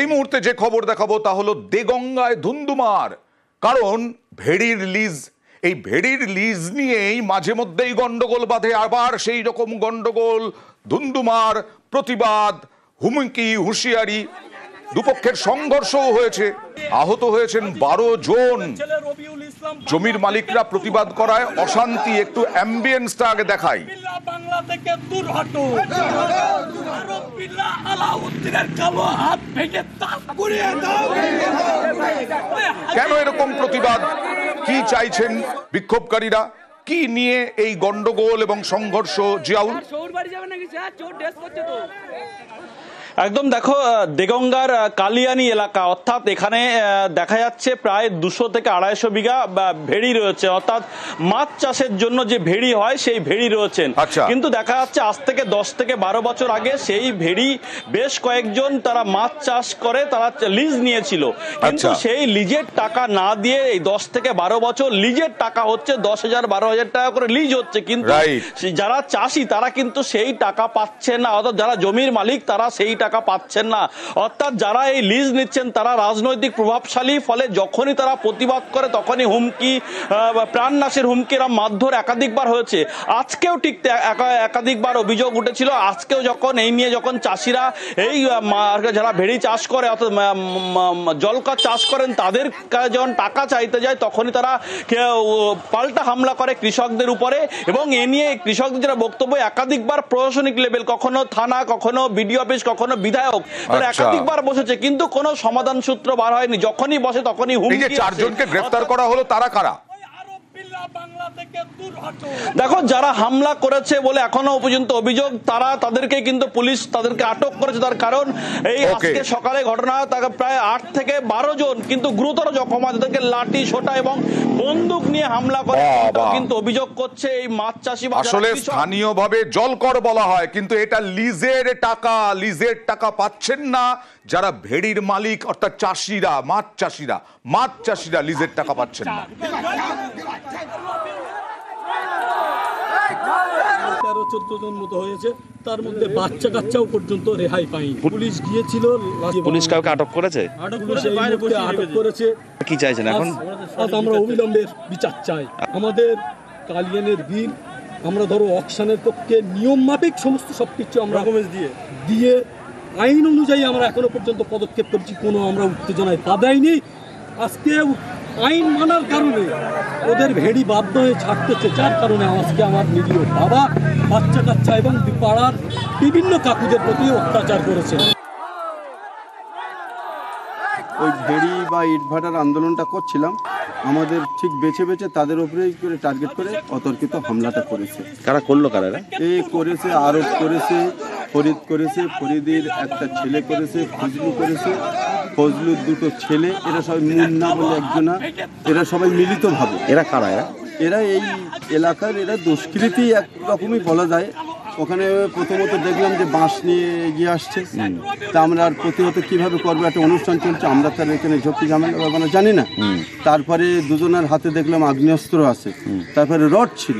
এই মুহূর্তে যে খবর দেখাবো তা হলো দেগঙ্গায় ধুন্ধুমার। কারণ ভেড়ির লিজ, এই ভেড়ির লিজ নিয়েই মাঝে মধ্যেই গন্ডগোল বাঁধে। আবার সেই রকম গন্ডগোল, ধুন্ধুমার, প্রতিবাদ, হুমকি, হুঁশিয়ারি, দুপক্ষের সংঘর্ষও হয়েছে। আহত হয়েছেন 12 জন। জমির মালিকরা প্রতিবাদ করায় অশান্তি। একটু অ্যাম্বিয়েন্সটা আগে দেখাই। বাংলা থেকে দূর হটো। আলাউদ্দিনের কালো হাত ভেঙে তাক করিয়ে দাও। কেন এরকম প্রতিবাদ? কি চাইছেন বিক্ষোভকারীরা? কি নিয়ে এই গন্ডগোল এবং সংঘর্ষ? জিয়াউল, একদম দেখো, দেগঙ্গার কালিয়ানি এলাকা, অর্থাৎ এখানে দেখা যাচ্ছে প্রায় 200 থেকে 250 বিঘা ভেড়ি রয়েছে, অর্থাৎ মাছ চাষের জন্য যে ভেড়ি হয় সেই ভেড়ি রয়েছেন। কিন্তু দেখা যাচ্ছে আজ থেকে 10 থেকে 12 বছর আগে সেই ভেড়ি বেশ কয়েকজন তারা মাছ চাষ করে তারা লিজ নিয়েছিল, কিন্তু সেই লিজের টাকা না দিয়ে এই 10 থেকে 12 বছর লিজের টাকা হচ্ছে 10,000 12,000 টাকা করে লিজ হচ্ছে, কিন্তু যারা চাষি তারা কিন্তু সেই টাকা পাচ্ছেন না, অর্থাৎ যারা জমির মালিক তারা সেই টাকা পাচ্ছেন না। অর্থাৎ যারা এই লিজ নিচ্ছেন তারা রাজনৈতিক প্রভাবশালী, ফলে যখনই তারা প্রতিবাদ করে তখনই হুমকি, প্রাণনাশের হুমকিরা মারধর একাধিকবার হয়েছে। আজকেও ঠিক একাধিকবার অভিযোগ উঠেছিল। আজকেও যখন এই নিয়ে যখন চাষিরা এই যারা ভেড়ি চাষ করে অর্থাৎ জলকার চাষ করেন তাদের যখন টাকা চাইতে যায় তখনই তারা পাল্টা হামলা করে কৃষকদের উপরে। এবং এ নিয়ে কৃষকদের যেটা বক্তব্য, একাধিকবার প্রশাসনিক লেভেল, কখনো থানা, কখনো বিডিও অফিস, কখনো বিধায়ক, তারা একাধিকবার বসেছে কিন্তু কোনো সমাধান সূত্র বার হয়নি। যখনই বসে তখনই হুমকি। 4 জনকে গ্রেফতার করা হলো, তারা কারা? দেখো, যারা হামলা করেছে বলে এখনো পর্যন্ত অভিযোগ, তাদেরকে কিন্তু পুলিশ তাদেরকে আটক করেছে। তার কারণ এই আজকে সকালে ঘটনা, তাকে প্রায় 8 থেকে 12 জন কিন্তু গুরুতর জখম, তাদেরকে লাঠি সোটা এবং বন্দুক নিয়ে হামলা করে কিন্তু অভিযোগ করছে এই মাছ চাষি। আসলে স্থানীয়ভাবে জলকর বলা হয়, কিন্তু এটা লিজের টাকা। লিজের টাকা পাচ্ছেন না যারা ভেড়ির মালিক, অর্থাৎ চাষিরা, মাছ চাষিরা লিজের টাকা পাচ্ছেন না। 13-14 জন মতো হয়েছে, তার মধ্যে বাচ্চা কাচ্চাও পর্যন্ত রেহাই পায়নি। পুলিশ গিয়েছিল, পুলিশ কাউকে আটক করেছে? আটক করেছে। কি চাইছেন এখন? আমরা অবিলম্বের বিচার চাই। আমাদের কালিয়ানের বিল আমরা ধরো অকশনের পক্ষে নিয়ম মাফিক সমস্ত সবকিছু আমরা দিয়ে আইন অনুযায়ী আমরা এখনো পর্যন্ত পদক্ষেপ করছি, কোনো আমরা উত্তেজনায় বাধাইনি। আজকে আইন মানার কারণে ওদের ভেড়ি বাধ্য হয়ে ছাড়তেছে, যার কারণে আজকে আমার নিরীহ বাবা, বাচ্চা কাচ্চা এবং পাড়ার বিভিন্ন কাকুদের প্রতি অত্যাচার করেছে। ওই ভেড়ি বা ইটভাটার আন্দোলনটা করছিলাম, আমাদের ঠিক বেছে বেছে তাদের উপরেই করে টার্গেট করে অতর্কিত হামলাটা করেছে। কারা করলো? কারা করেছে? আরব করেছে, ফরিদ করেছে, ফরিদের একটা ছেলে করেছে, ফজলু করেছে, ফজলুর 2টো ছেলে, এরা সবাই মুন্না বলে একজনা, এরা সবাই মিলিতভাবে। এরা কারা? এরা এই এলাকার দুষ্কৃতী একরকমই বলা যায়। ওখানে প্রথমত দেখলাম যে বাঁশ নিয়ে এগিয়ে আসছে, তা আমরা আর প্রতিহত কীভাবে করবো, একটা অনুষ্ঠান চলছে, আমরা তার এখানে ঝক্কি ঝামেলা জানি না। তারপরে 2জনের হাতে দেখলাম আগ্নেয়াস্ত্র আছে, তারপরে রড ছিল।